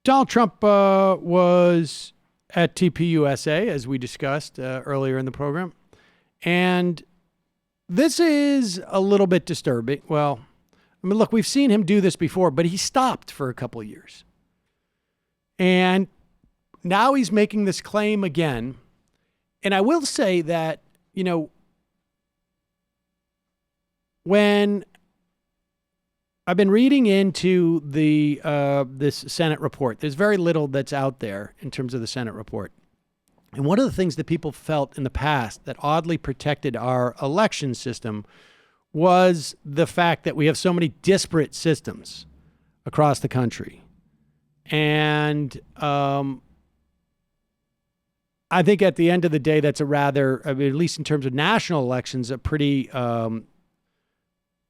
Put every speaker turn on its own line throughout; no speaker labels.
Donald Trump was at TPUSA, as we discussed earlier in the program. And this is a little bit disturbing. Well, I mean, look, we've seen him do this before, but he stopped for a couple of years. And now he's making this claim again. And I will say that, you know, when I've been reading into the this Senate report, there's very little that's out there in terms of the Senate report. And one of the things that people felt in the past that oddly protected our election system was the fact that we have so many disparate systems across the country. And I think at the end of the day, that's a rather, I mean, at least in terms of national elections, a pretty,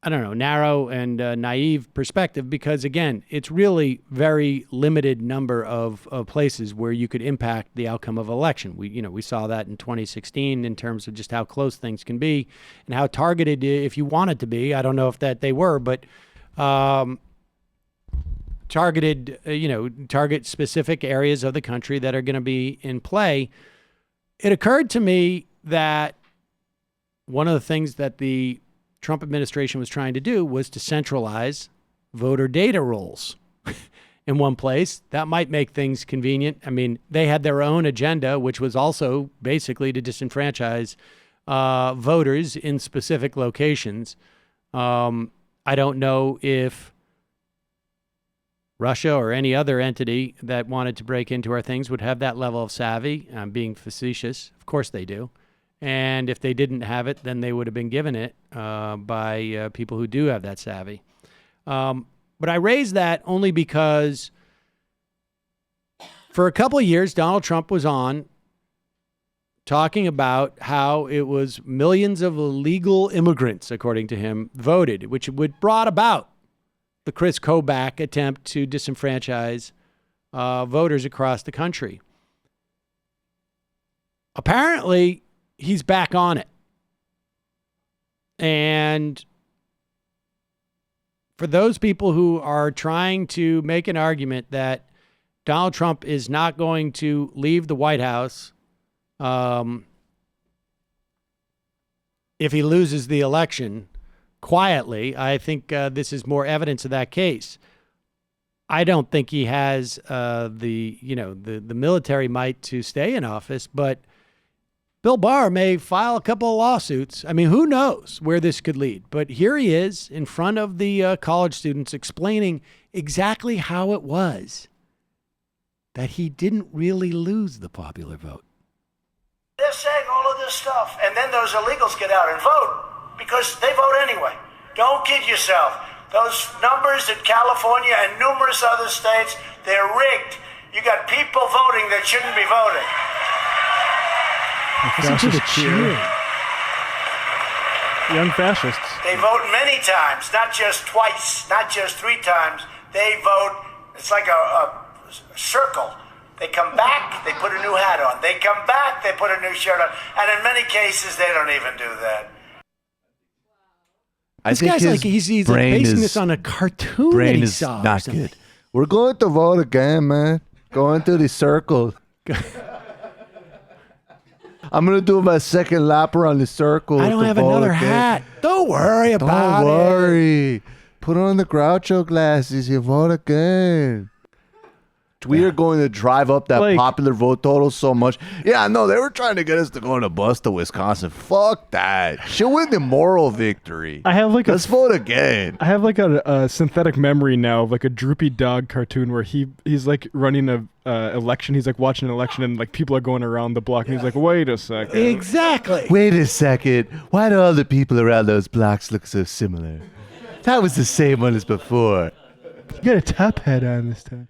narrow and naive perspective, because again, it's really very limited number of places where you could impact the outcome of election. We saw that in 2016 in terms of just how close things can be and how targeted, if you wanted to be. I don't know if that they were, but targeted, target specific areas of the country that are going to be in play. It occurred to me that one of the things that the Trump administration was trying to do was to centralize voter data rolls in one place. That might make things convenient. I mean, they had their own agenda, which was also basically to disenfranchise voters in specific locations. I don't know if Russia or any other entity that wanted to break into our things would have that level of savvy. I'm being facetious. Of course they do. And if they didn't have it, then they would have been given it by people who do have that savvy. But I raise that only because for a couple of years, Donald Trump was on talking about how it was millions of illegal immigrants, according to him, voted, which would brought about the Chris Kobach attempt to disenfranchise voters across the country. Apparently, he's back on it. And for those people who are trying to make an argument that Donald Trump is not going to leave the White House if he loses the election quietly, I think this is more evidence of that case. I don't think he has the military might to stay in office, but Bill Barr may file a couple of lawsuits. I mean, who knows where this could lead? But here he is in front of the college students explaining exactly how it was that he didn't really lose the popular vote.
They're saying all of this stuff, and then those illegals get out and vote because they vote anyway. Don't kid yourself. Those numbers in California and numerous other states, they're rigged. You got people voting that shouldn't be voting.
Listen to the cheer. Young fascists.
They vote many times, not just twice, not just 3 times. They vote, it's like a circle. They come back, they put a new hat on. They come back, they put a new shirt on. And in many cases, they don't even do that.
This guy's like he's basing this on a cartoon that he saw.
Not good. We're going to vote again, man. Going to the circle. I'm going to do my second lap around the circle.
I don't have another hat. Don't worry about it.
Don't worry. Put on the Groucho glasses. You vote again. We are going to drive up that popular vote total so much. Yeah, no, they were trying to get us to go on a bus to Wisconsin. Fuck that. She'll win the moral victory. Let's vote again.
I have like a synthetic memory now of like a droopy dog cartoon where he's like running a election. He's like watching an election and like people are going around the block and he's like, wait a second.
Exactly.
Wait a second. Why do all the people around those blocks look so similar? That was the same one as before.
You got a top hat on this time.